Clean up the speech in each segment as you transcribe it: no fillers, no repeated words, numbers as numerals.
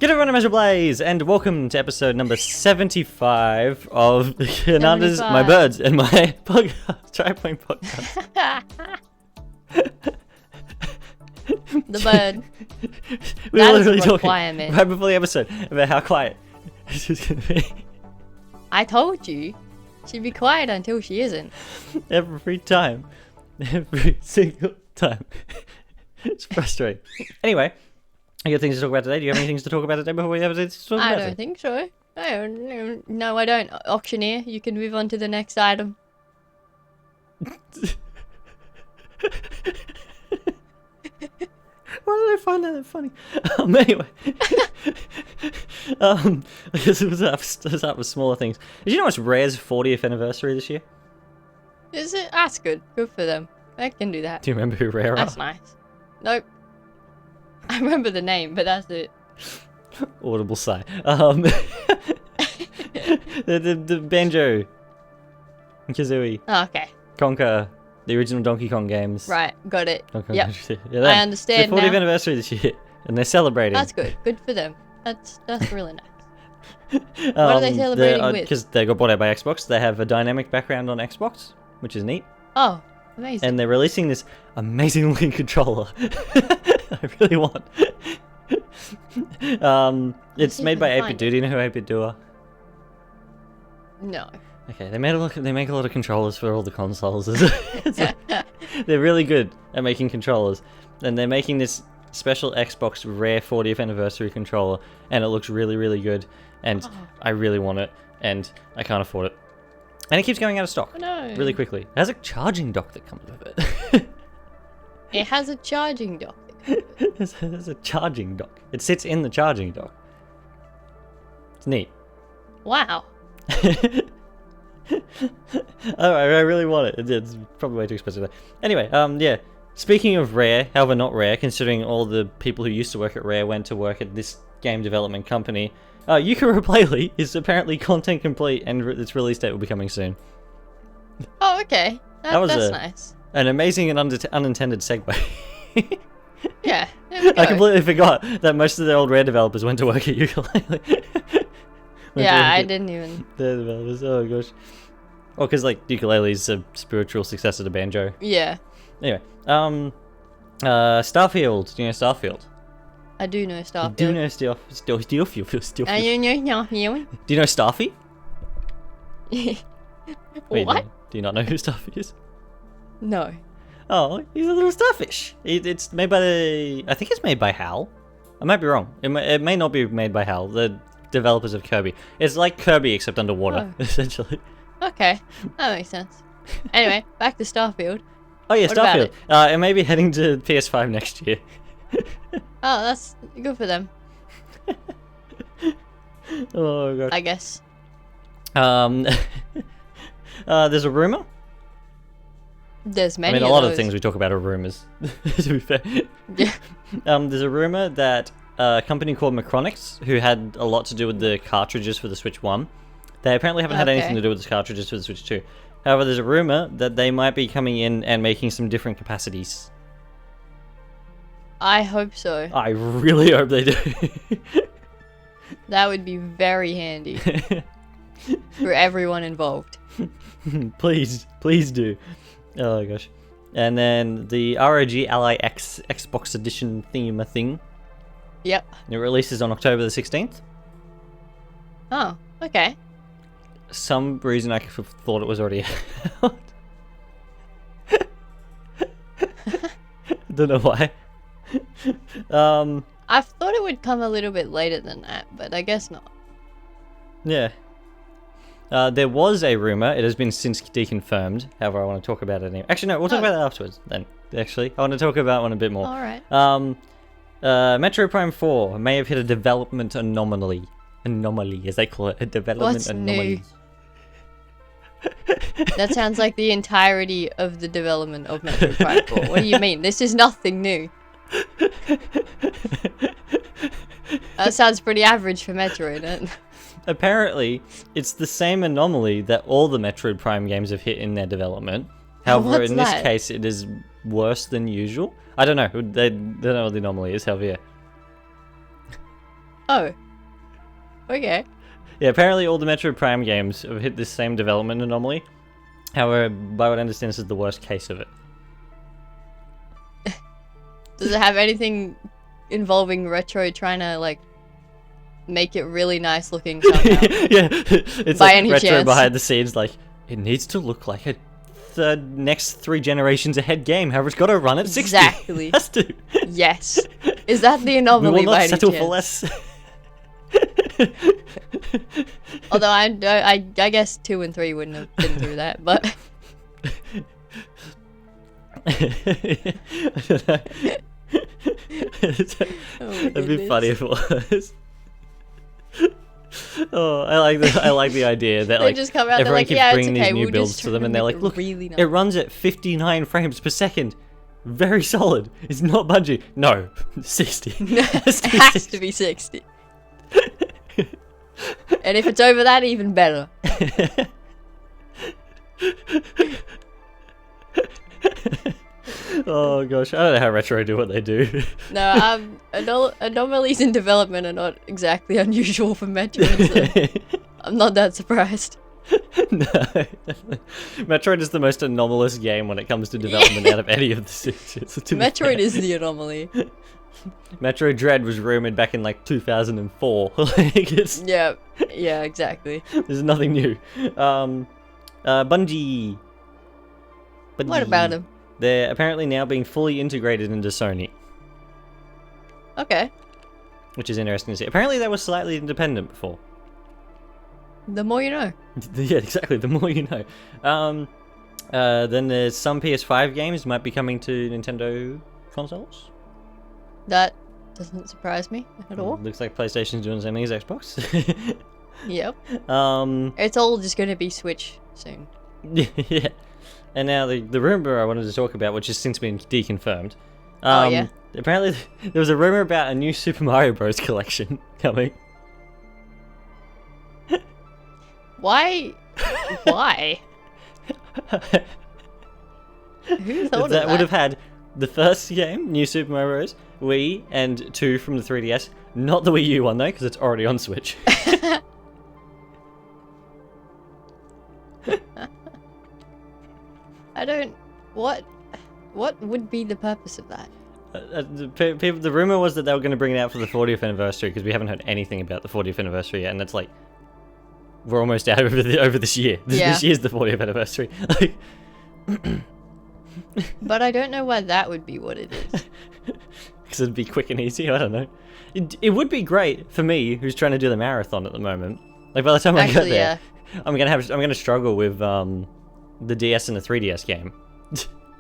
G'day everyone, I'm Blaze, and welcome to episode number 75 of the Kinunners, my birds, and my podcast, Tripling podcast. The bird. We were That is literally a talking requirement. right before the episode about how quiet this is going to be. I told you. She'd be quiet until she isn't. Every time. Every single time. It's frustrating. Anyway, I got things to talk about today. Do you have any things to talk about today before we have things to talk about? I don't think so. No, I don't. Auctioneer, you can move on to the next item. Why did I find that funny? Anyway. I guess it was start with smaller things. Did you know it's Rare's 40th anniversary this year? Is it? That's good. Good for them. They can do that. Do you remember who Rare are? That's nice. Nope. I remember the name, but that's it. Audible sigh. The Banjo, Kazooie, Oh, okay. Conker, the original Donkey Kong games. Right. Got it. Donkey Kong Yep. Country. Yeah, I understand it's their 40th now. anniversary this year, and they're celebrating. That's good. Good for them. That's really nice. What are they celebrating with? Because they got bought out by Xbox. They have a dynamic background on Xbox, which is neat. Oh, amazing. And they're releasing this amazing looking controller. I really want. It's made by 8-Bit Do. Do you know who 8-Bit Do are? No. Okay, they make a lot of controllers for all the consoles. They're really good at making controllers, and they're making this special Xbox Rare 40th anniversary controller, and it looks really, really good, and I really want it, and I can't afford it. And it keeps going out of stock really quickly. It has a charging dock that comes with it. It has a charging dock. There's a charging dock. It sits in the charging dock. It's neat. Wow. I really want it. It's probably way too expensive though. Anyway, yeah. Speaking of Rare, however not Rare, considering all the people who used to work at Rare went to work at this game development company, Yukara Playly is apparently content complete, and its release date will be coming soon. Oh, okay. That's was nice. An amazing and unintended segue. Yeah. There we go. I completely forgot that most of the old Rare developers went to work at Yooka-Laylee. Yeah, I didn't even. The developers, oh gosh. Well, because like Yooka-Laylee's a spiritual successor to Banjo. Yeah. Anyway, Starfield. Do you know Starfield? I do know Starfield. Do you know Starfield? You know Do you know Starfy? Wait, What? Do you not know who Starfy is? No. Oh, he's a little starfish. It's made by I think it's made by HAL. I might be wrong. It may not be made by HAL. The developers of Kirby. It's like Kirby except underwater, essentially. Okay. That makes sense. Anyway, back to Starfield. Oh yeah, What about Starfield. It may be heading to PS5 next year. Oh, that's good for them, Oh god. I guess. There's a rumor. There's many. I mean, a of lot those. of things we talk about are rumors. To be fair. Yeah. There's a rumor that a company called Macronix, who had a lot to do with the cartridges for the Switch 1, they apparently haven't had anything to do with the cartridges for the Switch 2. However, there's a rumor that they might be coming in and making some different capacities. I hope so. I really hope they do. That would be very handy for everyone involved. Please do. Oh gosh. And then the ROG Ally X Xbox Edition thing. Yep. It releases on October the 16th. Oh, okay. Some reason I thought it was already out. Don't know why. I thought it would come a little bit later than that, but I guess not. Yeah. There was a rumor. It has been since deconfirmed. However, I want to talk about it anyway. Actually, no. We'll talk about that afterwards. Then, actually, I want to talk about one a bit more. All right. Metro Prime 4 may have hit a development anomaly. Anomaly, as they call it, a development What's anomaly. new? That sounds like the entirety of the development of Metroid Prime 4. What do you mean? This is nothing new. That sounds pretty average for Metroid. Apparently, it's the same anomaly that all the Metroid Prime games have hit in their development. However, What's in this that? case, it is worse than usual. I don't know. They don't know what the anomaly is. However, yeah. Oh. Okay. Yeah, apparently all the Metroid Prime games have hit this same development anomaly. However, by what I understand, this is the worst case of it. Does it have anything involving Retro trying to, like, make it really nice looking somehow? Yeah, it's By like any Retro chance? behind the scenes, like, it needs to look like a the next 3 generations ahead game. However, it's got to run at 60. Exactly. It has to. Yes. Is that the We anomaly will by not any settle chance? for less. Although I guess 2 and 3 wouldn't have been through that, but That'd be funny if it was. Oh, I like the idea that they like just come out. They're everyone like, keeps yeah, it's bringing okay. these new We'll builds just to them, try and to they're make like, it look, really nice. it runs at 59 frames per second. Very solid. It's not budgie. No, 60. It has to be 60. And if it's over that, even better. Oh gosh, I don't know how Retro do what they do. No, anomalies in development are not exactly unusual for Metroid, so I'm not that surprised. No, definitely. Metroid is the most anomalous game when it comes to development out of any of the series. Metroid is the anomaly. Metroid Dread was rumored back in like 2004. Like it's Yeah, exactly. there's nothing new. Bungie. What about them? They're apparently now being fully integrated into Sony, Okay. which is interesting to see. Apparently they were slightly independent before. The more you know. Yeah, exactly. The more you know. Then there's some PS5 games might be coming to Nintendo consoles. That doesn't surprise me at all. Looks like PlayStation's doing the same thing as Xbox. Yep. Um, It's all just going to be Switch soon. yeah. And now the rumor I wanted to talk about, which has since been deconfirmed. Oh, yeah? Apparently, there was a rumor about a new Super Mario Bros. Collection coming. Why? Why? Who thought of That that? would have had the first game, New Super Mario Bros., Wii, and 2 from the 3DS. Not the Wii U one, though, because it's already on Switch. I don't... What would be the purpose of that? The rumor was that they were going to bring it out for the 40th anniversary, because we haven't heard anything about the 40th anniversary yet, and it's like, we're almost out over this year. Yeah. This year's the 40th anniversary. Like, But I don't know why that would be what it is. because it'd be quick and easy. I don't know. It would be great for me, who's trying to do the marathon at the moment. Like by the time I get Actually, there, I'm gonna struggle with the DS and the 3DS game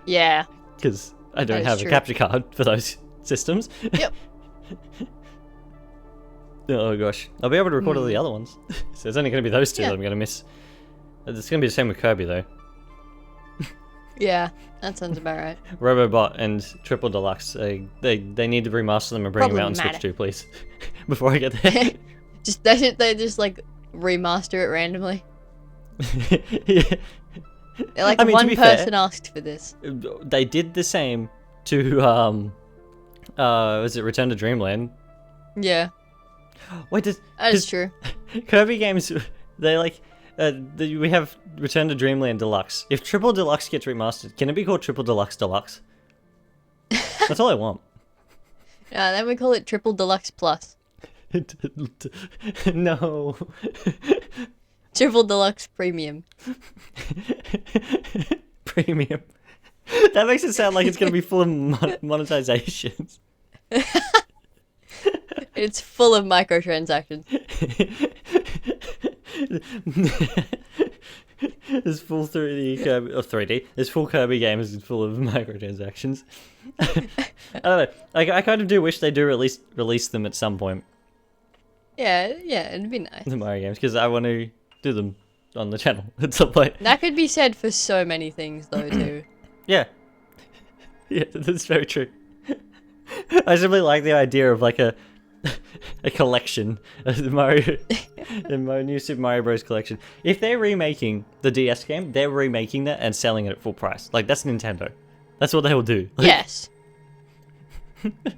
Yeah. because I don't That is have true. a capture card for those systems. Yep. Oh gosh, I'll be able to record all the other ones. So it's only gonna be those two Yeah. that I'm gonna miss. It's gonna be the same with Kirby though. Yeah, that sounds about right. Robobot and Triple Deluxe, they need to remaster them and bring them out on Switch Problematic. too, please. Before I get there. They just like remaster it randomly. Yeah. They're like I mean, to one be fair, person asked for this. They did the same to was it Return to Dreamland? Yeah, Wait, that is 'cause true. Kirby games, they like we have Return to Dreamland Deluxe. If Triple Deluxe gets remastered, can it be called Triple Deluxe Deluxe? That's all I want. Then we call it Triple Deluxe Plus. No. Triple Deluxe Premium. Premium. That makes it sound like it's going to be full of monetizations. It's full of microtransactions. There's full 3D Kirby, or 3D. There's full Kirby games full of microtransactions. I don't know. I kind of do wish they do release them at some point. Yeah, it'd be nice. The Mario games, because I want to do them on the channel at some point. That could be said for so many things, though, too. Yeah. Yeah, that's very true. I simply like the idea of like a collection of the new Super Mario Bros. Collection. If they're remaking the DS game, they're remaking that and selling it at full price. Like that's Nintendo. That's what they will do. Like, Yes.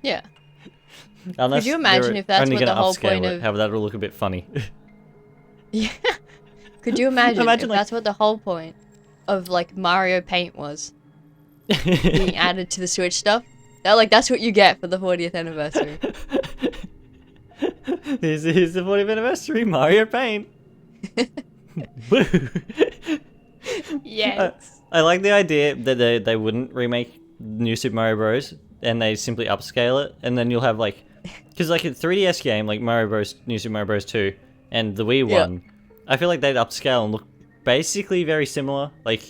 Yeah. Unless you imagine they're if that's only what the gonna whole upscale point it, of- how that'll look a bit funny. Yeah. Could you imagine, Imagine, if like- that's what the whole point of like Mario Paint was? Being added to the Switch stuff? That's what you get for the 40th anniversary. Here's the 40th anniversary Mario Paint. Woo! Yes. I like the idea that they wouldn't remake New Super Mario Bros. And they simply upscale it, and then you'll have like, because like a 3DS game like Mario Bros. New Super Mario Bros. 2 and the Wii Yeah. one, I feel like they'd upscale and look basically very similar. Like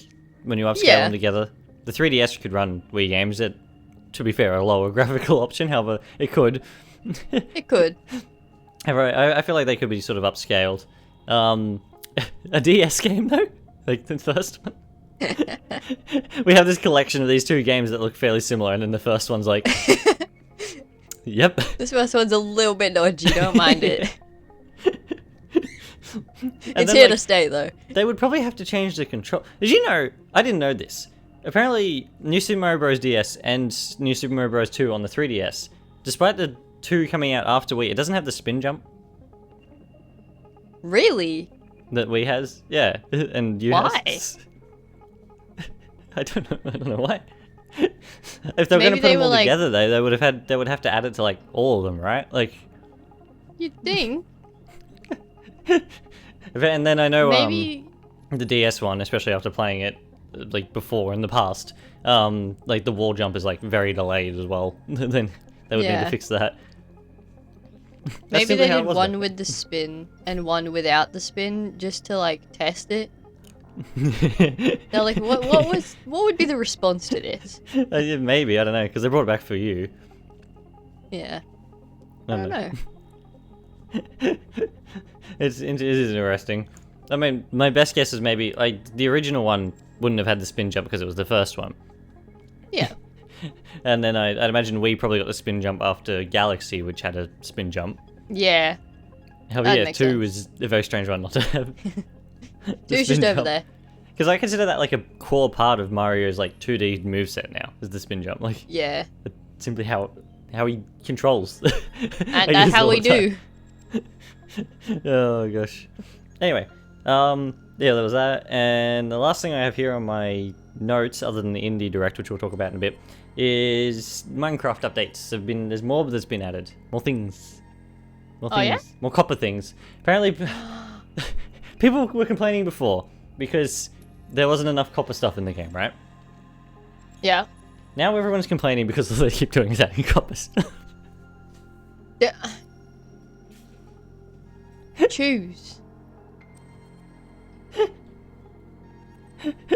when you upscale Yeah. them together, the 3DS could run Wii games at, to be fair, a lower graphical option. However, it could. It could. However, I feel like they could be sort of upscaled. A DS game though, like the first one. We have this collection of these two games that look fairly similar, and then the first one's like, yep. This first one's a little bit dodgy, don't mind it. It's here to stay though. They would probably have to change the control. Did you know? I didn't know this. Apparently, New Super Mario Bros. DS and New Super Mario Bros. 2 on the 3DS, despite the 2 coming out after Wii, it doesn't have the spin jump Really? that Wii has. Yeah, and you Why? has. I don't know. I don't know why. If they were going Maybe to put they them were all like- together, they would have to add it to like all of them, right? Like, You'd think. and then I know Maybe. the DS one, especially after playing it like before in the past, like the wall jump is like very delayed as well. Then they would need Yeah. to fix that. That's Maybe simply they how it did was, one though. with the spin and one without the spin just to like test it. They're like, what would be the response to this? Yeah, maybe, I don't know, because they brought it back for you. Yeah. I I don't know. It is interesting. I mean, my best guess is maybe like the original one wouldn't have had the spin jump because it was the first one. Yeah. And then I'd imagine we probably got the spin jump after Galaxy, which had a spin jump. Yeah. However, That yeah, makes 2 is a very strange one not to have. Dude's just over there. Because I consider that like a core part of Mario's like 2D moveset now, is the spin jump. Like, Yeah. simply how he controls. I And that's use how all we the time. do. Oh gosh. Anyway, yeah, there was that, and the last thing I have here on my notes, other than the Indie Direct, which we'll talk about in a bit, is Minecraft updates. There's more that's been added, more things, Oh, yeah? more copper things. Apparently, people were complaining before because there wasn't enough copper stuff in the game, right? Yeah. Now everyone's complaining because all they keep doing is adding copper stuff. Yeah. Choose.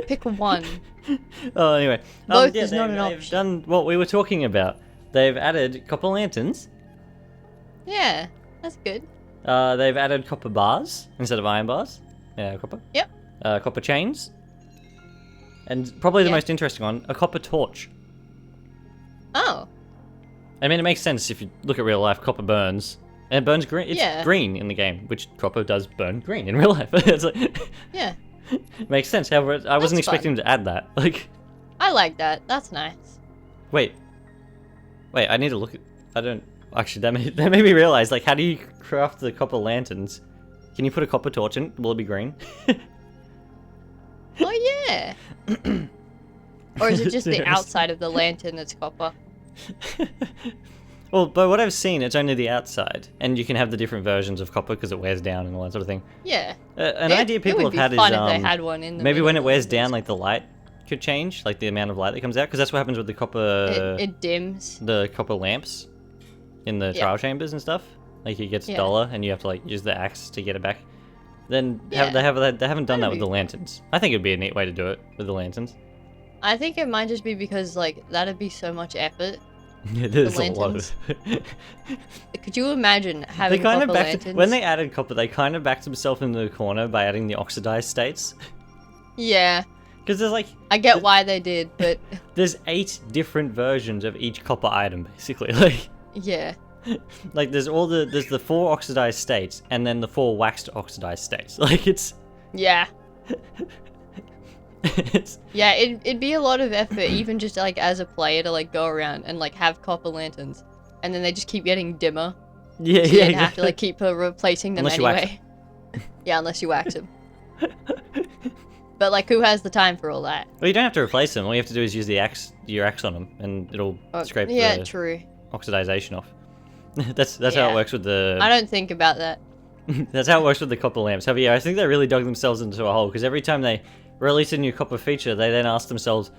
Pick one. Oh, anyway. Both yeah, is not an they've option. done what we were talking about. They've added copper lanterns. Yeah, that's good. They've added copper bars instead of iron bars. Yeah, copper. Yep. Copper chains. And probably the Yeah. most interesting one, a copper torch. Oh. I mean, it makes sense if you look at real life. Copper burns, and it burns green. It's Yeah. green in the game, which copper does burn green in real life. It's like, Yeah. makes sense. However, I wasn't That's fun. expecting to add that. Like, I like that. That's nice. wait, I need to look at. I don't actually. That made me realize. Like, how do you craft the copper lanterns? Can you put a copper torch in? Will it be green? Oh yeah. Or is it just the Seriously. outside of the lantern that's copper? Well, by what I've seen, it's only the outside, and you can have the different versions of copper because it wears down and all that sort of thing. Yeah. An It- idea people it have would be had fun is if they had one in the maybe when it middle wears of down, this. like the light could change, like the amount of light that comes out, because that's what happens with the copper, It dims. the copper lamps in the Yeah. trial chambers and stuff. Like it gets Yeah. duller, and you have to like use the axe to get it back. Then Yeah. they haven't done that That'd with be the lanterns. I think it'd be a neat way to do it with the lanterns. I think it might just be because like that'd be so much effort. There's a lot of. Could you imagine They having kind of copper backed lanterns? when they added copper. They kind of backed themselves into the corner by adding the oxidized states. Yeah, Because there's like I get why they did, but there's 8 different versions of each copper item, basically. yeah. Like there's the 4 oxidized states and then the 4 waxed oxidized states. Like it's Yeah. it's Yeah, it'd be a lot of effort, even just like as a player, to like go around and like have copper lanterns. and then they just keep getting dimmer. Yeah, So yeah. you have to like keep replacing them Unless you wax anyway. Yeah, unless you wax them. But like, who has the time for all that? Well, you don't have to replace them. All you have to do is use your axe on them, and it'll scrape the true. oxidization off. That's how it works with the. I don't think about that. That's how it works with the copper lamps. However, yeah, I think they really dug themselves into a hole because every time they release a new copper feature, they then ask themselves,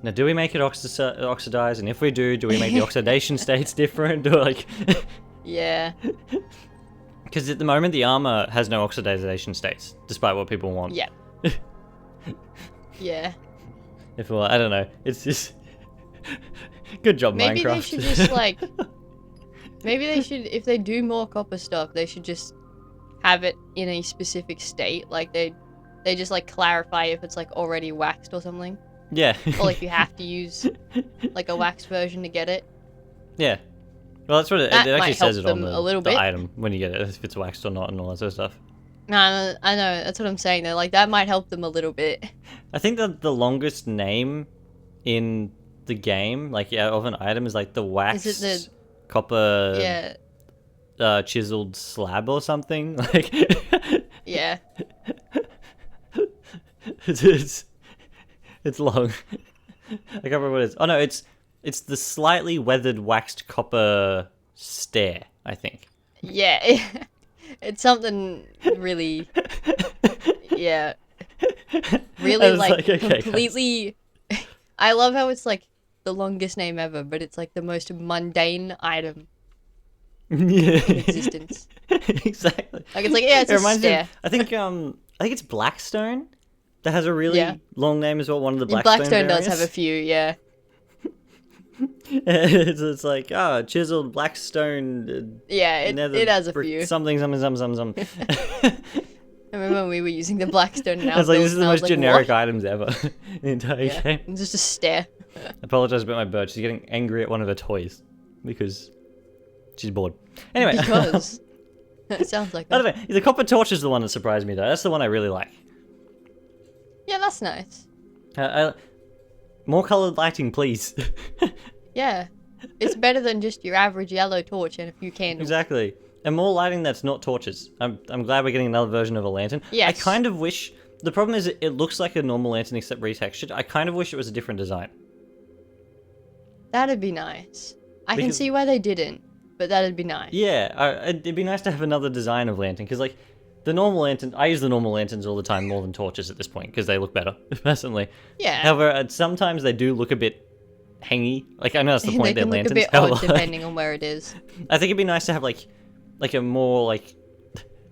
"Now, do we make it oxidize? And if we do we make the oxidation states different?" Or like, yeah. Because at the moment the armor has no oxidization states, despite what people want. Yeah. Yeah. If I don't know, it's just good job, maybe Minecraft. They should just like. Maybe they should, if they do more copper stuff, they should just have it in a specific state. Like they just like clarify if it's like already waxed or something. Yeah. Or like you have to use like a waxed version to get it. Yeah. Well, that's what it actually says it on the item when you get it, if it's waxed or not and all that sort of stuff. No, I know, that's what I'm saying though. Like that might help them a little bit. I think that the longest name in the game, like of an item, is like the wax. Is it the copper chiseled slab or something? Like yeah. It's long. I can't remember what it is. Oh no, it's the slightly weathered waxed copper stair, I think. Yeah. It's something really yeah. Really like okay, completely I love how it's like the longest name ever, but it's like the most mundane item in existence. Exactly. Like it's like, yeah, it's a stair. I think it's Blackstone that has a really long name as well. One of the Blackstone does have a few, yeah. It's like chiseled Blackstone. Yeah, it has a few. Something. I remember when we were using the Blackstone and I was like, this is the most generic items ever in the entire game. It's just a stair. I apologize about my bird. She's getting angry at one of her toys because she's bored. Anyway. Because it sounds like that. I don't know. The copper torch is the one that surprised me though. That's the one I really like. Yeah, that's nice. More colored lighting, please. Yeah. It's better than just your average yellow torch and a few candles. Exactly. And more lighting that's not torches. I'm glad we're getting another version of a lantern. Yes. I kind of wish... The problem is it looks like a normal lantern except retextured. I kind of wish it was a different design. That'd be nice. I can see why they didn't, but that'd be nice. Yeah, it'd be nice to have another design of lantern, because like, the normal lantern... I use the normal lanterns all the time more than torches at this point, because they look better, personally. Yeah. However, sometimes they do look a bit hangy. Like, I know that's the point, they're lanterns. They can look a bit odd depending on where it is. I think it'd be nice to have like a more like...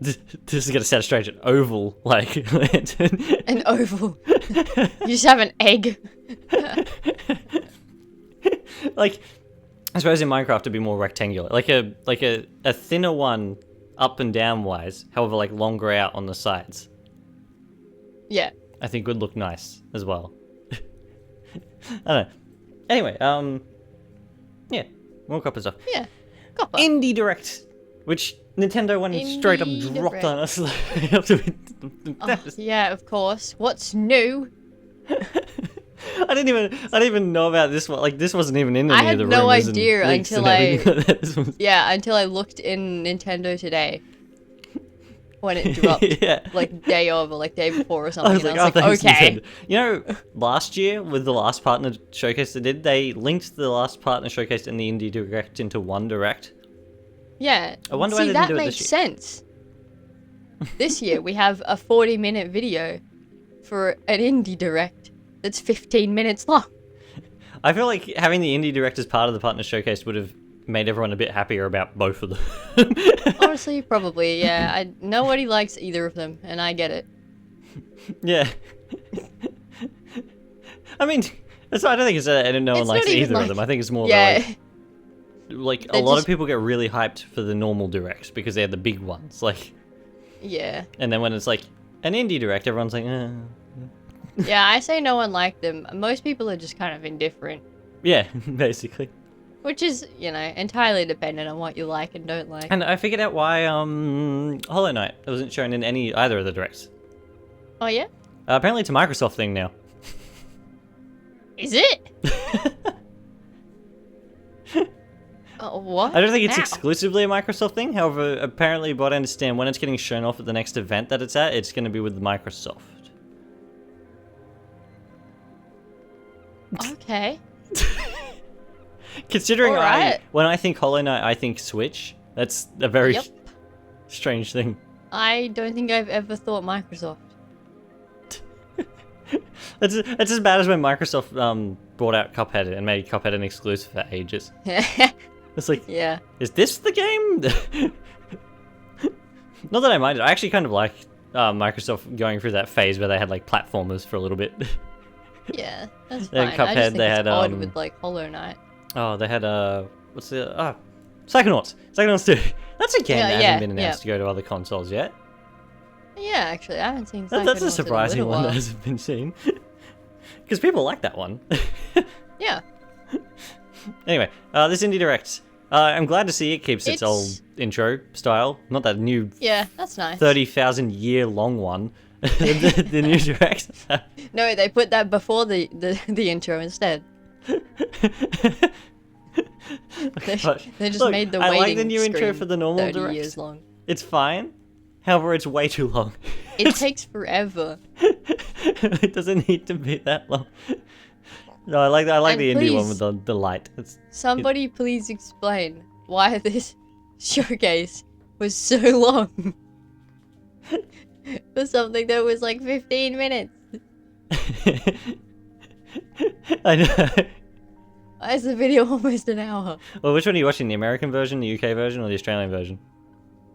This is gonna sound strange, an oval like lantern. An oval. You just have an egg. Like, I suppose in Minecraft it'd be more rectangular, like a thinner one up and down wise. However, like longer out on the sides. Yeah. I think would look nice as well. I don't know. Anyway, yeah, more copper stuff. Yeah, copper. Indie Direct, which Nintendo went straight up dropped on us. Yeah, of course. What's new? I didn't even know about this one. Like, this wasn't even in any of the rumors. I had no idea until until I looked in Nintendo Today. When it dropped, like day of or like day before or something. I was like, okay. Nintendo. You know, last year with the last partner showcase they linked the last partner showcase and the Indie Direct into one Direct. Yeah. I wonder why they didn't do it this year. That makes sense. This year we have a 40-minute video for an Indie Direct that's 15 minutes long. I feel like having the Indie Direct as part of the partner showcase would have made everyone a bit happier about both of them. Honestly, probably, yeah. Nobody likes either of them, and I get it. Yeah. I mean, I don't think no one likes either of them. I think it's more like a lot of people get really hyped for the normal directs because they're the big ones, like. Yeah. And then when it's like an indie direct, everyone's like, Yeah, I say no one liked them. Most people are just kind of indifferent. Yeah, basically. Which is, entirely dependent on what you like and don't like. And I figured out why Hollow Knight wasn't shown in either of the directs. Oh yeah? Apparently it's a Microsoft thing now. Is it? Oh, What? I don't think it's How? exclusively a Microsoft thing. However, apparently, what I understand, when it's getting shown off at the next event that it's at, it's going to be with Microsoft. Okay. Considering Alright. when I think Hollow Knight, I think Switch. That's a very strange thing. I don't think I've ever thought Microsoft. That's as bad as when Microsoft brought out Cuphead and made Cuphead an exclusive for ages. It's like, Yeah. is this the game? Not that I minded. I actually kind of like Microsoft going through that phase where they had like platformers for a little bit. Yeah, that's Then fine. I Cuphead, just think they it's had, odd with like Hollow Knight. Oh, they had what's the Psychonauts. Psychonauts 2. That's a game that hasn't been announced to go to other consoles yet. Yeah, actually, I haven't seen. That's a Psychonauts surprising in a one little that hasn't been seen. Because people like that one. Yeah. Anyway, this Indie Direct. I'm glad to see it keeps its old intro style. Not that new Yeah, that's nice. 30,000 year long one. the new Direct. No, they put that before the intro instead. They just made the waiting I like the new intro for the normal 30 Direct. years long. It's fine. However, it's way too long. It takes forever. It doesn't need to be that long. No, I like the indie one with the light. Somebody please explain why this showcase was so long. For something that was like 15 minutes. I know. Why is the video almost an hour? Well, which one are you watching? The American version, the UK version, or the Australian version?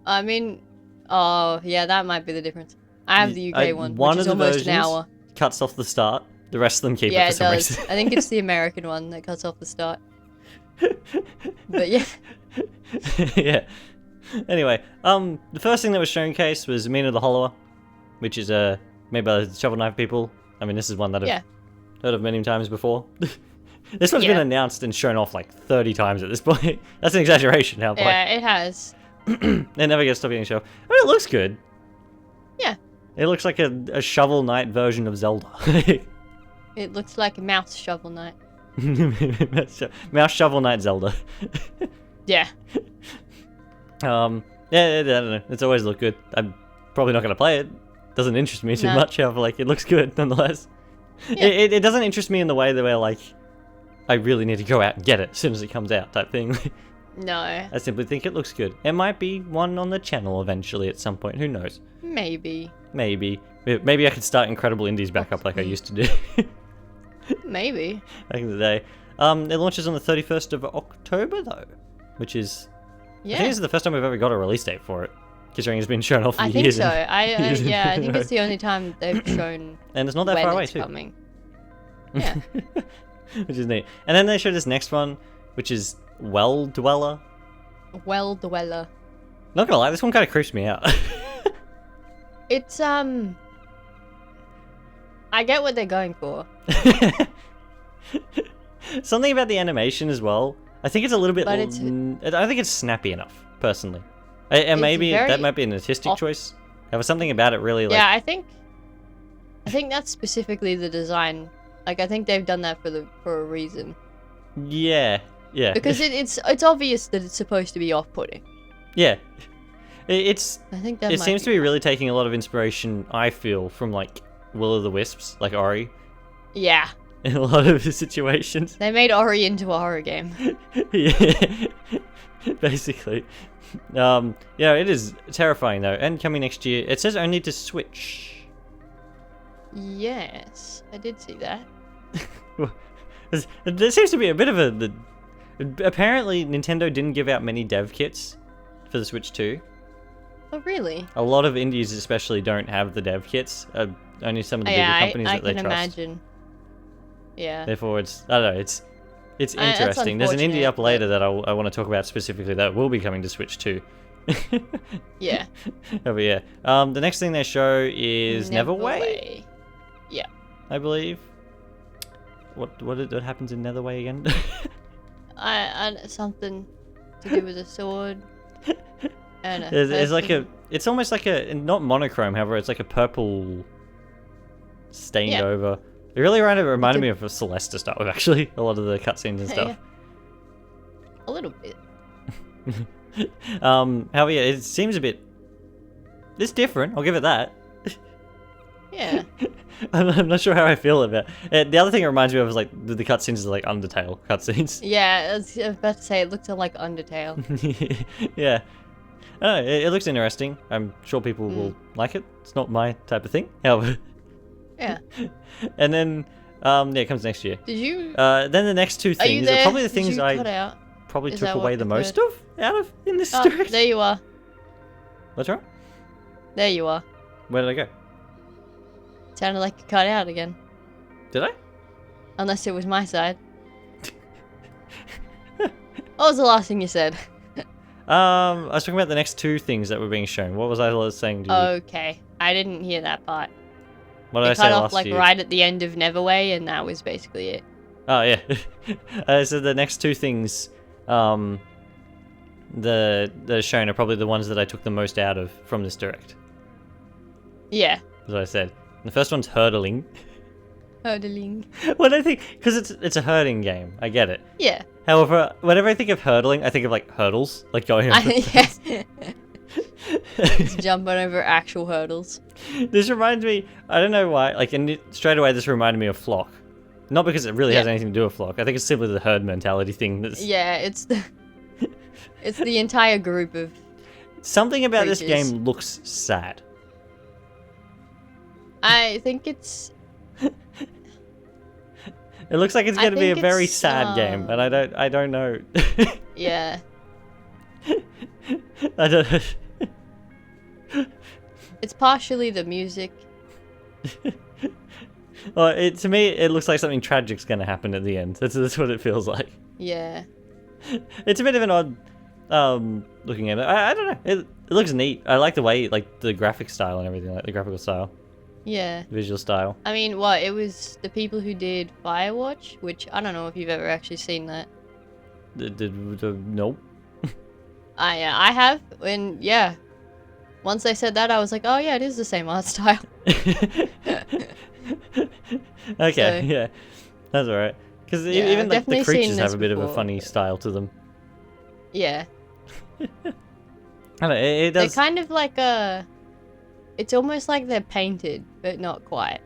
I mean, oh yeah, that might be the difference. I have the UK one, One which of is the almost versions an hour. cuts off the start. The rest of them keep Yeah, it for it some does. reason. I think it's the American one that cuts off the start. But yeah. Yeah. Anyway, the first thing that was showcased was Mina the Hollower, which is made by the Shovel Knight people. I mean, this is one that I've heard of many times before. This one's been announced and shown off like 30 times at this point. That's an exaggeration. How it has. It never gets stopped getting shown. I mean, it looks good. Yeah. It looks like a Shovel Knight version of Zelda. It looks like a mouse shovel knight. Mouse Shovel Knight Zelda. Yeah. Yeah, I don't know. It's always looked good. I'm probably not going to play it. Doesn't interest me too much. However, like, it looks good nonetheless. Yeah. It doesn't interest me in the way that where, like, I really need to go out and get it as soon as it comes out type thing. No. I simply think it looks good. It might be one on the channel eventually at some point. Who knows? Maybe. Maybe I could start Incredible Indies back up like I used to do. Maybe. Back in the day. It launches on the 31st of October, though. Which is... Yeah. I think this is the first time we've ever got a release date for it. Considering it's been shown off for I years. think so. I think it's the only time they've shown and it's not that when far away, it's too. coming. Yeah. Which is neat. And then they showed this next one, which is Well Dweller. Well Dweller. Not gonna lie, this one kind of creeps me out. It's, I get what they're going for. Something about the animation as well. I think it's a little bit... But I don't think it's snappy enough, personally. And maybe that might be an artistic choice. There was something about it really like... Yeah, I think that's specifically the design. Like, I think they've done that for a reason. Yeah. Because it's obvious that it's supposed to be off-putting. Yeah. I think that it seems to be really taking a lot of inspiration, I feel, from like Will-o'-the-Wisps, like Ori. Yeah. In a lot of situations. They made Ori into a horror game. Yeah. Basically. Yeah, it is terrifying though. And coming next year, it says only to Switch. Yes, I did see that. There seems to be a bit of a... Apparently, Nintendo didn't give out many dev kits for the Switch 2. Oh, really? A lot of indies especially don't have the dev kits. Only some of the bigger companies that they trust. I can imagine. Yeah. Therefore, it's... I don't know, it's interesting. There's an indie up later that I want to talk about specifically that will be coming to Switch 2. Yeah. Over here. The next thing they show is Neverway. Yeah. I believe. What happens in Netherway again? Something to do with a sword. And it's like it's almost like not monochrome, however, it's like a purple stained over. It really reminded me of Celeste to start with, actually. A lot of the cutscenes and stuff. A little bit. However, yeah, it seems a bit. It's different. I'll give it that. Yeah. I'm not sure how I feel about it. The other thing it reminds me of is like the cutscenes are like Undertale cutscenes. Yeah, I was about to say it looked like Undertale. Yeah. Oh, it looks interesting. I'm sure people will like it. It's not my type of thing. However. Yeah. And then, yeah, it comes next year. Did you? Then the next two Are you things there? are probably the Did things you I cut out? probably Is took that away what the I most heard? of out of in this Oh, direct. there you are. What's wrong? There you are. Where did I go? Sounded like you cut out again. Did I? Unless it was my side. What was the last thing you said? I was talking about the next two things that were being shown. What was I saying to you? Okay, I didn't hear that part. What did They I say cut off last like year? right at the end of Neverway, and that was basically it. Oh yeah. So the next two things, the shown are probably the ones that I took the most out of from this direct. Yeah. As I said, the first one's hurdling. Hurdling. What I think, because it's a hurdling game, I get it. Yeah. However, whenever I think of hurdling, I think of like hurdles, like going over. Yes. Just jumping over actual hurdles. This reminds me, I don't know why, like, and straight away this reminded me of Flock. Not because it really has Yeah. anything to do with Flock. I think it's simply the herd mentality thing. Yeah, it's the entire group of. Something about this creatures. game looks sad. I think it's. It looks like it's going to be a think very it's, sad game, and I don't know. Yeah. I don't. It's partially the music. Well, to me, it looks like something tragic's going to happen at the end. That's what it feels like. Yeah. It's a bit of an odd looking at it. I don't know. It looks neat. I like the way, like, the graphic style and everything, like the graphical style, Yeah. visual style. I mean, what? It was the people who did Firewatch, which I don't know if you've ever actually seen that. Nope. I have, and yeah. Once they said that, I was like, oh yeah, it is the same art style. Okay, So- yeah. That's alright. Because Yeah, even I've like, the definitely seen creatures have this a bit of a before. funny style to them. Yeah. I don't know, it They're does. kind of like it's almost like they're painted, but not quite.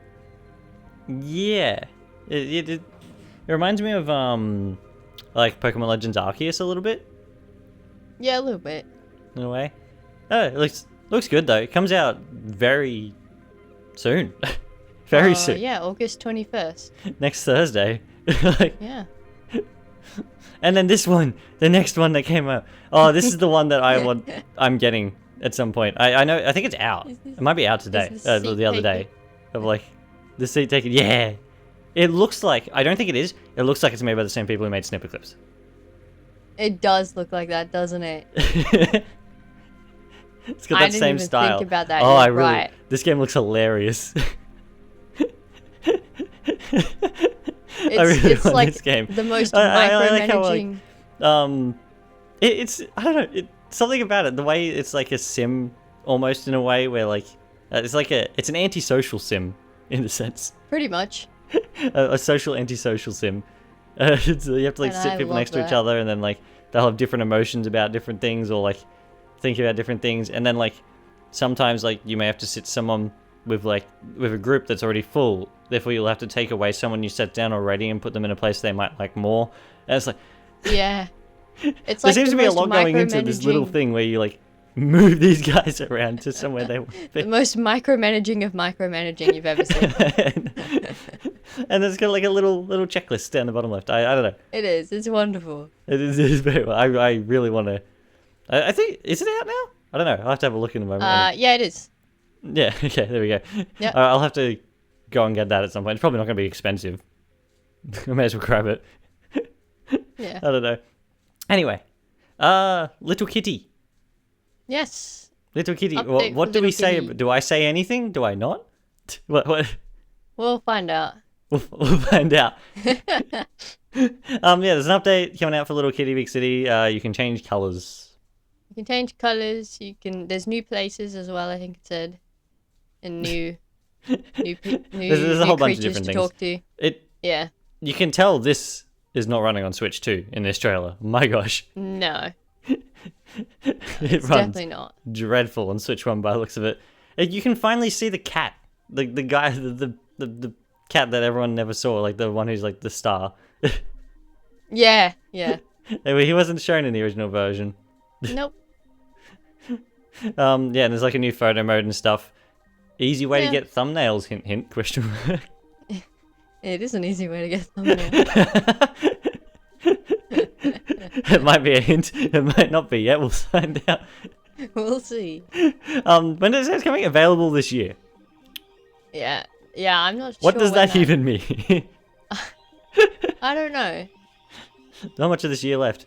Yeah. It reminds me of, like Pokemon Legends Arceus a little bit, Yeah, a little bit. in a way. Oh, it looks good though. It comes out very soon. Very soon. Yeah, August 21st. Next Thursday. Like, Yeah. and then this one, the next one that came out. Oh, this is the one that I'm getting at some point. I know, I think it's out. Is this- It might be out today, is this the seat other day. taken? Of like, the seat taken. Yeah. It looks like, I don't think it is. It looks like it's made by the same people who made Snipper Clips. It does look like that, doesn't it? It's got I that didn't same even style. think about that. Oh, You're I really. right. This game looks hilarious. It's want like this game. the most I like how, micromanaging. It's I don't know. It's something about it. The way it's like a sim, almost in a way where like it's an antisocial sim in a sense, Pretty much. a social antisocial sim. So you have to like And sit I people love next to each that. other, and then like they'll have different emotions about different things, or like think about different things, and then like sometimes like you may have to sit someone with a group that's already full. Therefore, you'll have to take away someone you set down already and put them in a place they might like more. And it's like Yeah. It's there like seems the to be a most lot going into this little micromanaging- thing where you like move these guys around to somewhere they want to The be. most micromanaging of micromanaging you've ever seen. And there's got like a little checklist down the bottom left. I don't know. It is. It's wonderful. It is very well. I really want to. I think, is it out now? I don't know. I'll have to have a look in a moment. Yeah, it is. Yeah. Okay. There we go. Yep. I'll have to go and get that at some point. It's probably not going to be expensive. I may as well grab it. Yeah. I don't know. Anyway, Little Kitty. Yes. Little Kitty. Update What for do we Little say? Kitty. Do I say anything? Do I not? What? We'll find out. We'll find out. Yeah, there's an update coming out for Little Kitty Big City. You can change colors. You can change colors. There's new places as well. I think it said, and new There's a whole bunch of creatures different to things. talk to. You can tell this is not running on Switch 2 in this trailer. My gosh. No. It's runs definitely not. dreadful on Switch 1 by the looks of it. You can finally see the cat. The guy, the cat that everyone never saw, like the one who's like the star. Yeah. Anyway, he wasn't shown in the original version. Nope. Yeah, and there's like a new photo mode and stuff. Easy way to Yeah. get thumbnails, hint hint, question mark. It is an easy way to get thumbnail. It might be a hint, it might not be yet, we'll find out. We'll see. When is it coming? Available this year. Yeah, I'm not sure. What does when that even mean? I don't know. Not much of this year left.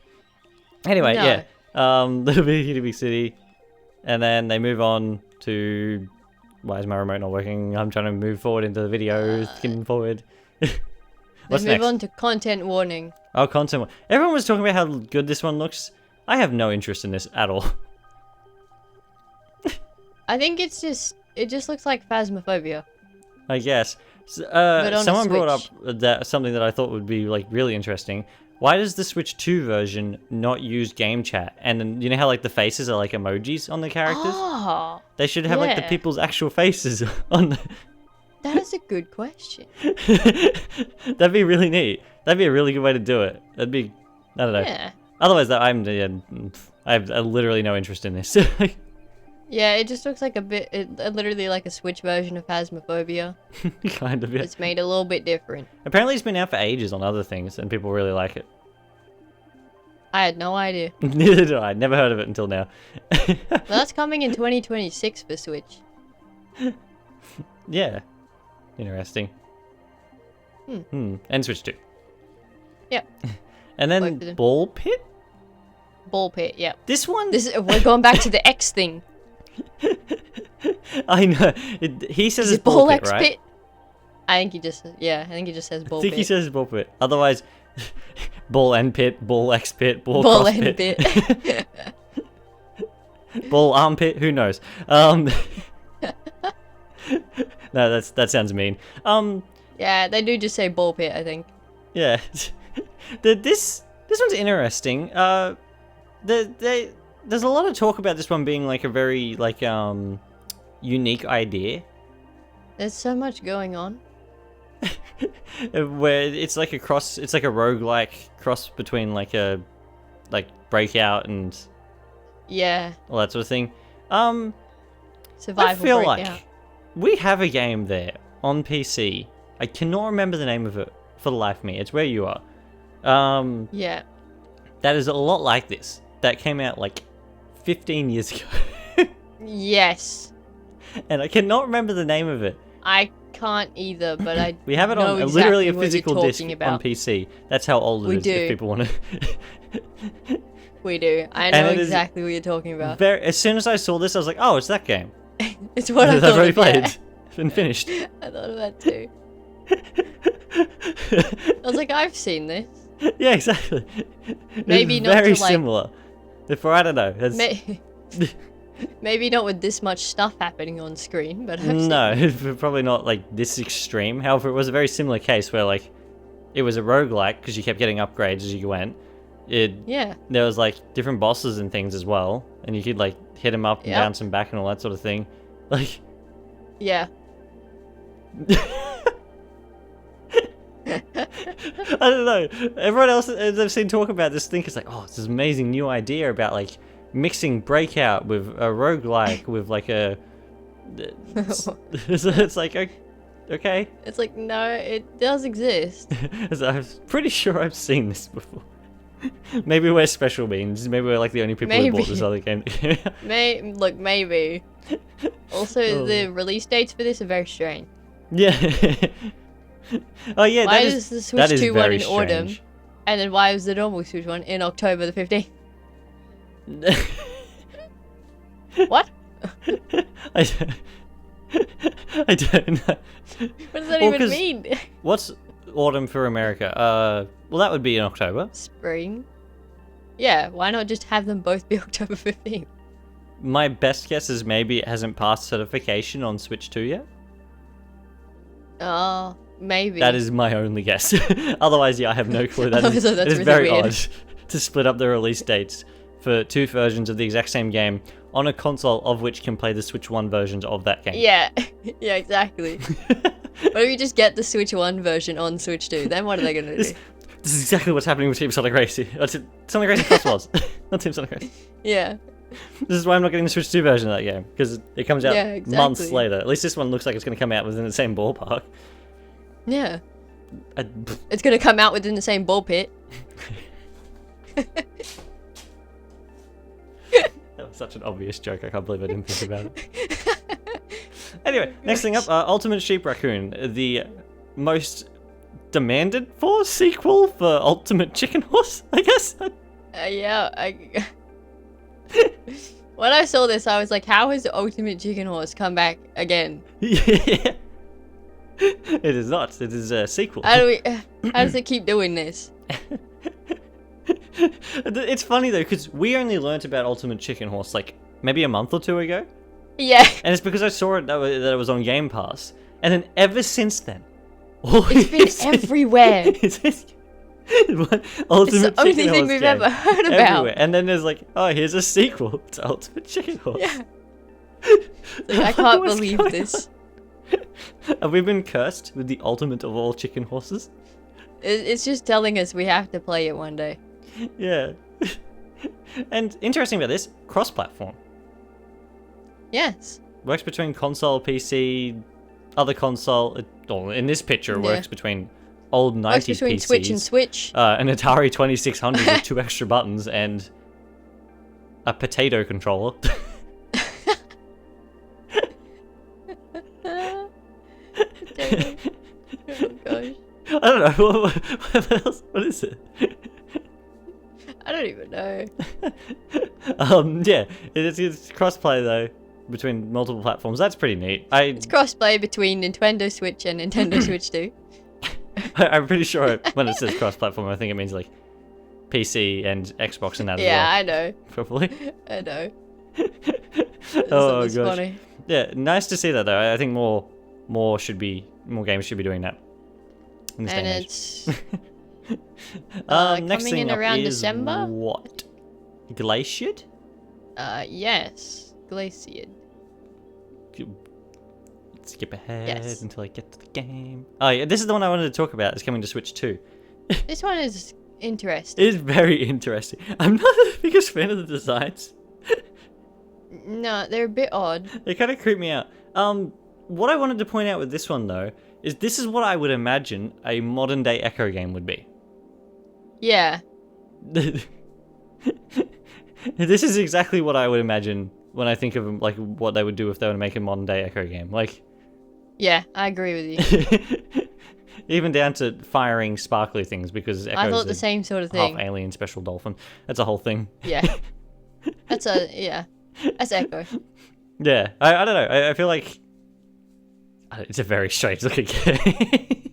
Anyway, No. yeah. Little bit of Big City. And then they move on to... Why is my remote not working? I'm trying to move forward into the video, skin forward. What's Let's move next? on to content warning. Oh, content. Everyone was talking about how good this one looks. I have no interest in this at all. I think it just looks like Phasmophobia. I guess. But on Someone brought Switch. up that something that I thought would be like really interesting. Why does the Switch 2 version not use game chat? And then, you know how like the faces are like emojis on the characters? Oh, They should have like the yeah. people's actual faces on the... that is a good question. That'd be really neat. That'd be a really good way to do it. That'd be... I don't know. Yeah. Otherwise, I have literally no interest in this. Yeah, it just looks like literally like a Switch version of Phasmophobia. Kind of, yeah. It's made a little bit different. Apparently, it's been out for ages on other things, and people really like it. I had no idea. Neither do I. Never heard of it until now. Well, that's coming in 2026 for Switch. Yeah. Interesting. And Switch 2. Yep. And Both of then them. Ball Pit? Ball pit, yep. This one? We're going back to the X thing. I know. He says Is it's it Ball Pit, X right? pit? I think he just says ball I think pit. he says Ball Pit. Otherwise, Ball End Pit, Ball X Pit, Ball ball Cross end Pit, bit. Ball Arm Pit, who knows? No, that sounds mean. Yeah, they do just say ball pit, I think. Yeah. This one's interesting. There's a lot of talk about this one being like a very like unique idea, There's so much going on. where it's like a cross. It's like a roguelike cross between like a Breakout and Yeah, all that sort of thing. survival I feel breakout. like we have a game there on PC. I cannot remember the name of it for the life of me. It's Where You Are. Yeah, That is a lot like this. That came out like 15 years ago. yes. And I cannot remember the name of it. I can't either, but I We have it know on exactly literally a what you're physical disc talking on about. PC. That's how old it We is. do. If people want to. We do. I And know it is exactly what you're talking about. As soon as I saw this, I was like, "Oh, it's that game." It's what I I've thought already of, played yeah. and finished. I thought of that too. I was like, I've seen this. Yeah, exactly. Maybe it's not very to, like- similar. Therefore, I don't know. Maybe not with this much stuff happening on screen, but I've seen No, probably not like this extreme. However, it was a very similar case where like it was a roguelike because you kept getting upgrades as you went. Yeah. There was like different bosses and things as well, and you could like hit them up and Yep. bounce them back and all that sort of thing. Like, Yeah. I don't know. Everyone else that I've seen talk about this think it's like, oh, it's this amazing new idea about like mixing Breakout with a roguelike with like a. So it's like, okay. It's like, no, it does exist. So I'm pretty sure I've seen this before. Maybe we're special beings. Maybe we're like the only people who bought Maybe. this other game. Maybe. Also, Oh. the release dates for this are very strange. Yeah. Oh yeah. Why that is is the that Switch is 2 one very in autumn, strange. and then why was the normal Switch one in October the 15th? What? I don't know. What does that Well, even 'cause- mean? What's autumn for America? Well, that would be in October. Spring. Yeah, why not just have them both be October 15th? My best guess is maybe it hasn't passed certification on Switch 2 yet. Oh, maybe. That is my only guess. Otherwise, yeah, I have no clue. That is, So that's it is really very weird. odd to split up the release dates for 2 versions of the exact same game on a console of which can play the Switch 1 versions of that game. Yeah, yeah, exactly. What if you just get the Switch 1 version on Switch 2? Then what are they going to do? This is exactly what's happening with Team Sonic Racing. Sonic Racing Cross Wars, not Team Sonic Racing. Yeah. This is why I'm not getting the Switch 2 version of that game, because it comes out exactly. months later. At least this one looks like it's going to come out within the same ballpark. Yeah. It's going to come out within the same ball pit. That was such an obvious joke, I can't believe I didn't think about it. Anyway, next thing up, Ultimate Sheep Raccoon, the most demanded for sequel for Ultimate Chicken Horse, I guess? Yeah, when I saw this, I was like, how has the Ultimate Chicken Horse come back again? Yeah. It is not. It is a sequel. How does it keep doing this? It's funny though, because we only learnt about Ultimate Chicken Horse like maybe a month or 2 ago. Yeah. And it's because I saw it that it was on Game Pass. And then ever since then, it's been everywhere. It's the only thing we've ever heard about. Everywhere. And then there's like, oh, here's a sequel to Ultimate Chicken Horse. Yeah. Like, I can't believe this. Have we been cursed with the ultimate of all chicken horses? It's just telling us we have to play it one day. Yeah. And interesting about this, cross-platform. Yes. Works between console, PC, other console. In this picture, it works between old 90s works between PCs, Switch and Switch. an Atari 2600 with 2 extra buttons, and a potato controller. Oh gosh. I don't know. What else? What is it? I don't even know. Yeah, it's crossplay though between multiple platforms. That's pretty neat. It's crossplay between Nintendo Switch and Nintendo Switch 2. I'm pretty sure when it says cross-platform, I think it means like PC and Xbox and that as well. Yeah, I know. Probably. I know. Oh That's gosh. funny. Yeah, nice to see that though. I think more games should be doing that. In this And day and it's next coming thing in up around is December? what? Glaciared? Yes. Glaciared. Skip ahead Yes. until I get to the game. Oh yeah, this is the one I wanted to talk about. It's coming to Switch 2. This one is interesting. It is very interesting. I'm not the biggest fan of the designs. No, they're a bit odd. They kind of creep me out. What I wanted to point out with this one though is this is what I would imagine a modern day Echo game would be. Yeah. This is exactly what I would imagine when I think of like what they would do if they were to make a modern day Echo game. Like, Yeah, I agree with you. even down to firing sparkly things because Echo's I thought the same sort of thing. half alien special dolphin. That's a whole thing. Yeah. That's Echo. Yeah, I don't know. I feel like it's a very strange looking game.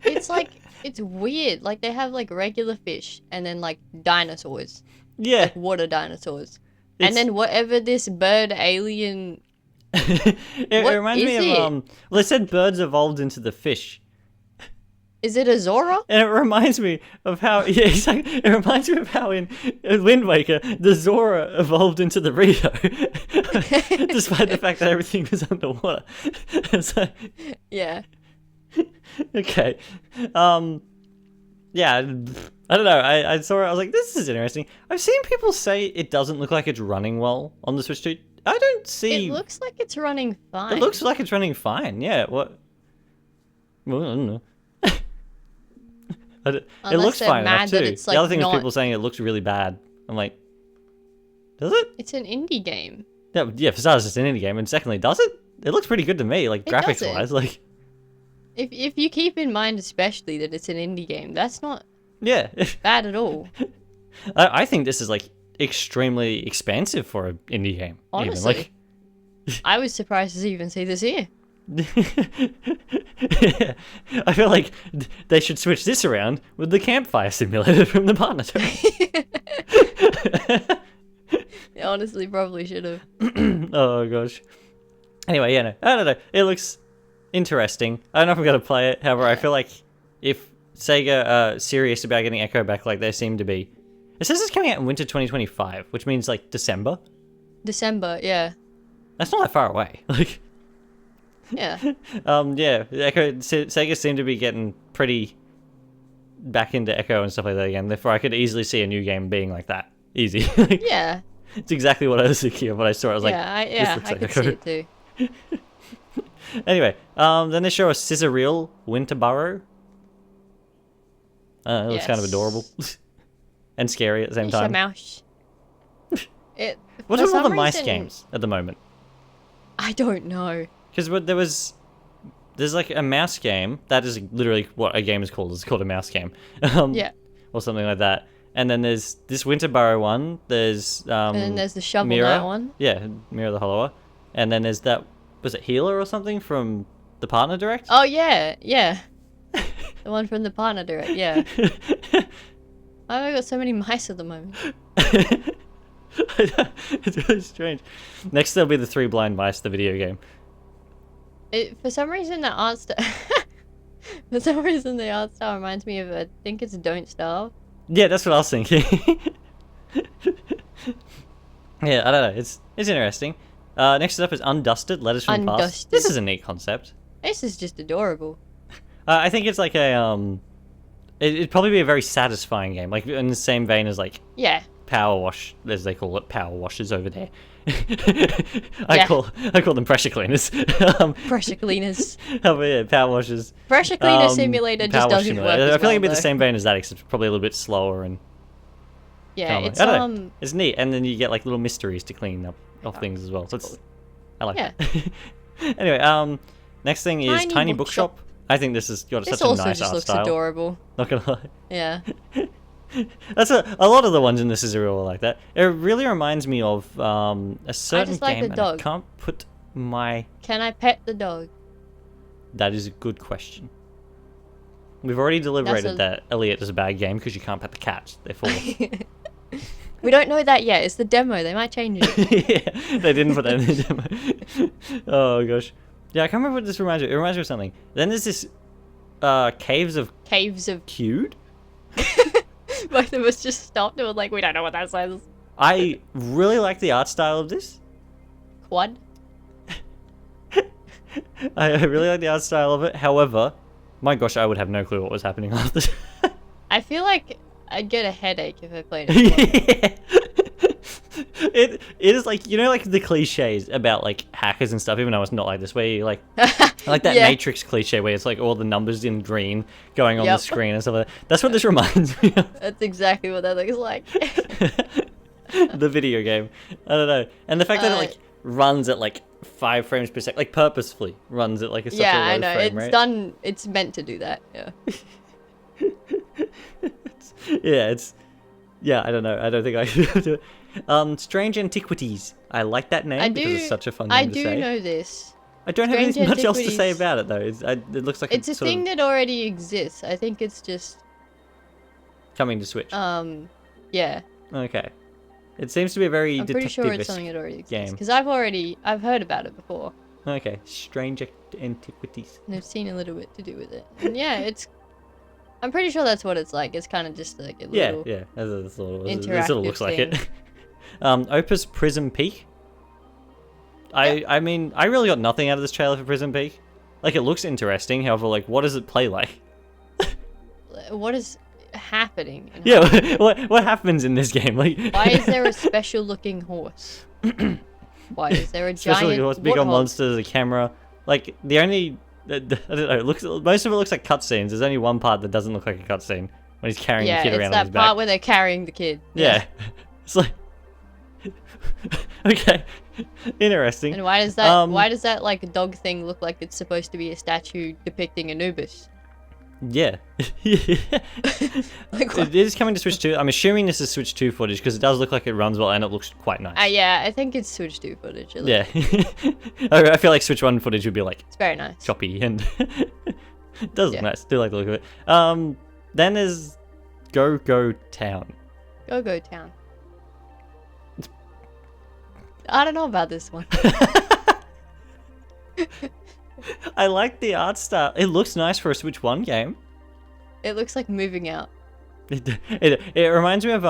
It's like, it's weird. Like, they have like regular fish and then like dinosaurs. Yeah. Like water dinosaurs. And then whatever this bird alien... It reminds me of, well, they said birds evolved into the fish. Is it a Zora? And it reminds me of how, yeah, exactly. It reminds me of how in Wind Waker, the Zora evolved into the Rito, despite the fact that everything was underwater. So, Yeah. okay. Yeah, I don't know. I saw it, I was like, this is interesting. I've seen people say it doesn't look like it's running well on the Switch 2. I don't see... It looks like it's running fine. It looks like it's running fine, yeah. What? Well, I don't know. It looks fine enough too. It's, like, the other thing is not... people saying it looks really bad. I'm like, does it? It's an indie game. Yeah, for starters, it's an indie game, and secondly, does it? It looks pretty good to me, like graphics wise. Like, if you keep in mind, especially that it's an indie game, that's not yeah, bad at all. I think this is like extremely expansive for an indie game. Honestly, even. Like, I was surprised to even see this here. Yeah. I feel like they should switch this around with the campfire simulator from the partner toy. Yeah, honestly, probably should have. Oh gosh. Anyway, yeah, no, I don't know. It looks interesting. I don't know if I'm gonna play it. However, I feel like if Sega are serious about getting Echo back, like they seem to be, It says it's coming out in winter 2025, which means like December. December, yeah. That's not that far away. Like, Yeah. yeah. Sega seemed to be getting pretty back into Echo and stuff like that again. Therefore, I could easily see a new game being like that. Easy. Like, Yeah. It's exactly what I was thinking of when I saw it. I was like, I could Echo. see it too. Anyway, then they show a scissor reel Winterborough. It looks kind of adorable and scary at the same It's a time. mouse. What are all the mice games at the moment? I don't know. Because there's like a mouse game that is literally what a game is called. It's called a mouse game, Yeah. or something like that. And then there's this Winterborough one. There's And then there's the Shovel Mirror. Knight one. Yeah, Mirror the Hollower. And then there's that, was it Healer or something from the Partner Direct? Oh yeah, yeah. The one from the Partner Direct, yeah. I've got so many mice at the moment. It's really strange. Next there'll be the Three Blind Mice, the video game. For some reason, the art style. For some reason, the art style reminds me of I think it's Don't Starve. Yeah, that's what I was thinking. Yeah, I don't know. It's interesting. Next up is Undusted, Letters from the Past. Undusted. This is a neat concept. This is just adorable. I think it's like a it'd probably be a very satisfying game, like in the same vein as like Yeah. Power Wash, as they call it, Power Washers over there. I call them pressure cleaners. Pressure cleaners. Oh yeah, Power Washers. Pressure cleaner simulator Power just Wash doesn't Simulator. work. I feel like it'd be though. the same vein as that, except probably a little bit slower and. Yeah, kinda it's like, I don't know. It's neat, and then you get like little mysteries to clean up off things as well. So it's, I like it. Anyway, next thing is Tiny Bookshop. I think this has got This such a also nice just art looks style. adorable. Not gonna lie. Yeah. That's a lot of the ones in this is real like that. It really reminds me of a certain like game, the and dog. I can't put my. Can I pet the dog? That is a good question. We've already deliberated a- that Elliot is a bad game because you can't pet the cats. Therefore, We don't know that yet. It's the demo. They might change it. yeah, they didn't put that in the demo. Oh gosh, yeah, I can't remember what this reminds me. It reminds me of something. Then there's this Caves of Caves of. Cued. Both of us just stopped and were like, we don't know what that says. I really like the art style of this. Quad. I really like the art style of it. However, my gosh, I would have no clue what was happening after. I feel like I'd get a headache if I played it. Yeah. It is like, you know, like the cliches about like hackers and stuff, even though it's not like this, where you like that Yeah. Matrix cliche where it's like all the numbers in green going on the Yep. screen and stuff like that. That's what this reminds me of. That's exactly what that looks like. The video game. I don't know. And the fact that it like runs at like 5 frames per second, like purposefully runs at like a such Yeah, a low I know. frame It's rate. done. It's meant to do that. Yeah. Yeah, I don't know. I don't think I could do it. Strange Antiquities. I like that name because it's such a fun name to say. I do know this. I don't have Strange anything much else to say Antiquities- about it though. It looks like It's a sort thing of that already exists. I think it's just coming to Switch. yeah. Okay. It seems to be a very I'm pretty sure it's detective-esque something that already exists game. because I've heard about it before Okay. Strange Antiquities. and I've seen a little bit to do with it. And yeah, I'm pretty sure that's what it's like. It's kind of just like a Yeah, little. yeah. That's what it interactive sort of looks like it. thing. Opus Prism Peak. I mean, I really got nothing out of this trailer for Prism Peak. Like, it looks interesting. However, like, what does it play like? What is happening? in Yeah, what happens in this game? Like, Why is there a special looking horse? Why is there a especially giant what's big on warthog? monsters, a camera. Like, the only I don't know. Most of it looks like cutscenes. There's only one part that doesn't look like a cutscene when he's carrying Yeah, the kid it's around on that his part back. where they're carrying the kid. Yeah, it's like okay, interesting. And why does that like dog thing look like it's supposed to be a statue depicting Anubis? Yeah. Like, what? It is coming to Switch 2. I'm assuming this is Switch 2 footage because it does look like it runs well and it looks quite nice. Yeah, I think it's Switch 2 footage. Yeah. I feel like Switch 1 footage would be like It's very nice. choppy and it does look Yeah. nice. Do like the look of it. Then there's Go Go Town. Go Go Town. I don't know about this one. I like the art style. It looks nice for a Switch 1 game. It looks like moving out. It reminds me of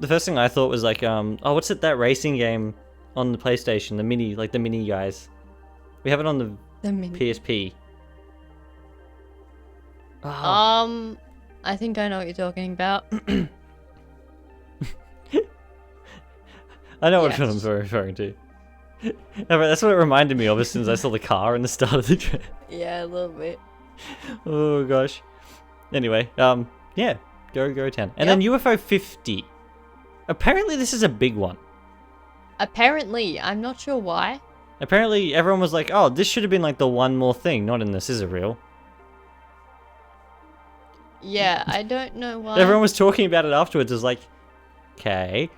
the first thing I thought was like, oh, what's it, that racing game on the PlayStation, the mini guys. We have it on the PSP. Oh. I think I know what you're talking about. I know what I'm referring to. No, but that's what it reminded me of as soon as I saw the car in the start of the trailer. Yeah, a little bit. Oh gosh. Anyway, yeah, go 10. And then UFO 50. Apparently this is a big one. Apparently, I'm not sure why. Apparently everyone was like, oh, this should have been like the one more thing, not in the scissor reel. Yeah, I don't know why. Everyone was talking about it afterwards. It was like, okay.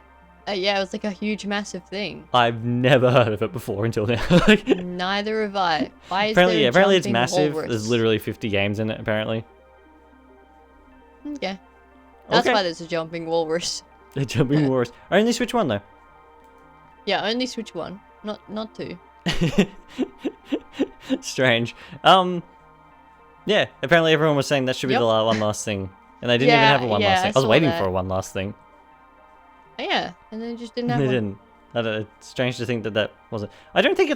Yeah, it was like a huge, massive thing. I've never heard of it before until now. Neither have I. Why is apparently it's massive. Walrus? There's literally 50 games in it, apparently. Okay. That's why there's a jumping walrus. A jumping walrus. Only Switch 1, though. Yeah, only Switch 1. Not 2. Strange. Yeah, apparently everyone was saying that should be the one last thing. And they didn't even have a one last thing. I was waiting for a one last thing. Oh, yeah, and they just didn't have They one. didn't. I don't know, it's strange to think that wasn't... I don't think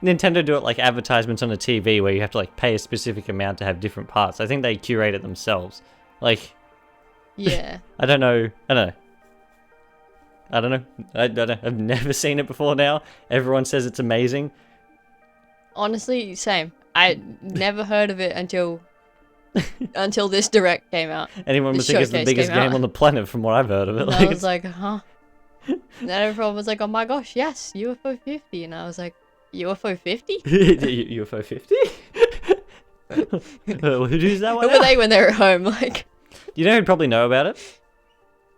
Nintendo do it like advertisements on the TV where you have to like pay a specific amount to have different parts. I think they curate it themselves. Like... Yeah. I don't know. I've never seen it before now. Everyone says it's amazing. Honestly, same. I never heard of it until this direct came out. Anyone would think it's the biggest game on the planet from what I've heard of it. And I was like, huh? And then everyone was like, oh my gosh, yes, UFO 50. And I was like, UFO 50? UFO 50? Who's that one? Who were they when they were at home? Like, you know who'd probably know about it?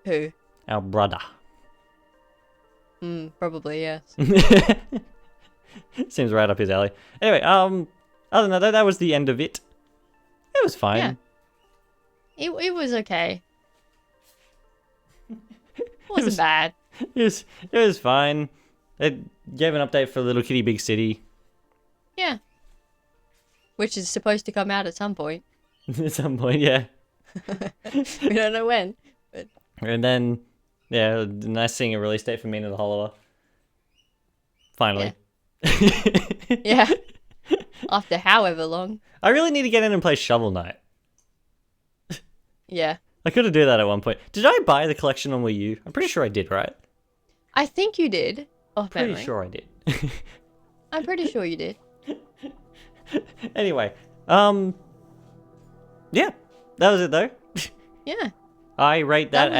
Who? Our brother. Probably, yes. Seems right up his alley. Anyway, other than that, that was the end of it. It was fine. Yeah. It was okay. It wasn't bad. It was fine. It gave an update for Little Kitty Big City. Yeah. Which is supposed to come out at some point. At some point, yeah. We don't know when. But... And then, yeah, nice seeing a release date for Mina the Hollower. Finally. Yeah. After however long. I really need to get in and play Shovel Knight. Yeah. I could have do that at one point. Did I buy the collection on Wii U? I'm pretty sure I did, right? I think you did. Pretty sure I did. I'm pretty sure you did. Anyway, yeah, that was it though. Yeah. I rate that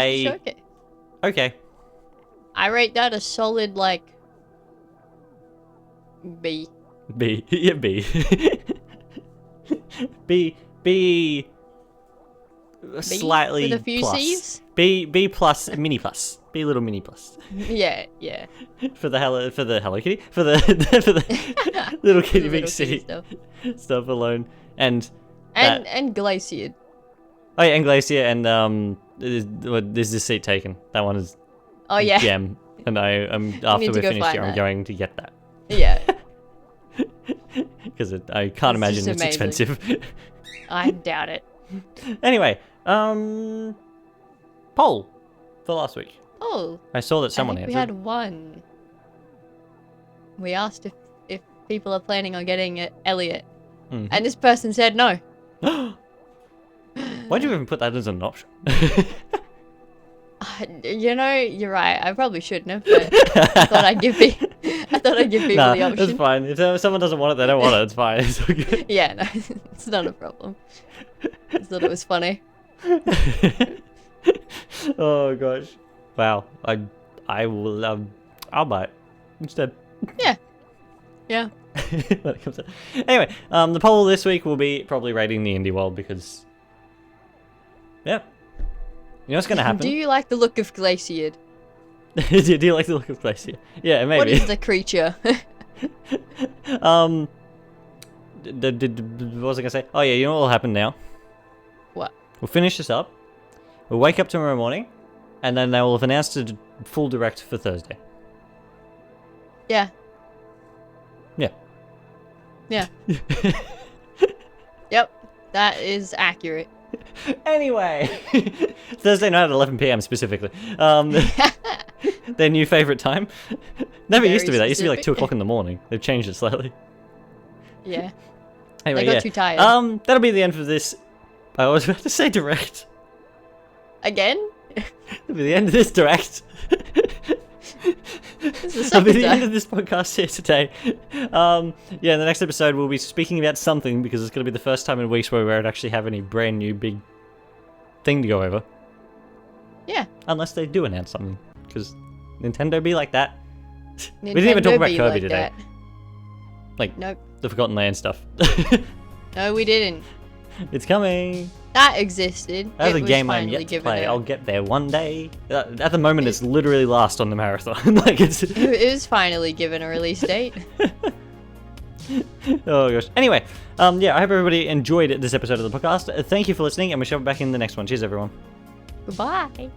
okay. I rate that a solid like B. Yeah, B. B. Slightly with a few plus. C's? B plus mini plus. B little mini plus. Yeah. For the Hello Kitty, for the Little Kitty Big City stuff alone, and Glacier. Oh yeah, and Glacier, and there's this seat taken. That one is gem, and I'm after we're finished here, I'm going to get that. Yeah. Because I can't imagine it's expensive. I doubt it. Anyway, poll for last week. Oh. I saw that someone answered. We had one. We asked if people are planning on getting Elliot. Mm-hmm. And this person said no. Why'd you even put that as an option? You know, you're right. I probably shouldn't have, but I thought I'd give people the option. It's fine. If someone doesn't want it, they don't want it. It's fine. It's all good. Yeah, no, it's not a problem. I thought it was funny. Oh gosh. Wow. I will I'll buy it instead. Yeah. Yeah. When it comes to... Anyway, the poll this week will be probably rating the indie world because you know what's gonna happen? Do you like the look of Glacier? Do you like the look of Glacier? Yeah, maybe. What is the creature? What was I gonna say? Oh yeah, you know what will happen now? What? We'll finish this up. We'll wake up tomorrow morning, and then they will have announced a full direct for Thursday. Yeah. Yeah. Yeah. Yep, that is accurate. Anyway, Thursday night at 11 p.m. specifically. Their new favorite time. Never used to be that. It used to be like 2 o'clock in the morning. They've changed it slightly. Yeah. Anyway, I got too tired. That'll be the end for this. I was about to say direct. Again? That'll be the end of this direct. That'll be the end of this podcast here today. Yeah, in the next episode we'll be speaking about something because it's going to be the first time in weeks where we won't actually have any brand new big thing to go over. Yeah. Unless they do announce something, because Nintendo be like that. We Nintendo didn't even talk about Kirby like today. that. Like, Nope. the Forgotten Land stuff. No, we didn't. It's coming. That existed. That's It a was game I'm finally yet to given play. a- I'll get there one day. At the moment, it's literally last on the marathon. Like it's. It was finally given a release date. Oh gosh. Anyway, yeah, I hope everybody enjoyed this episode of the podcast. Thank you for listening, and we shall be back in the next one. Cheers, everyone. Goodbye.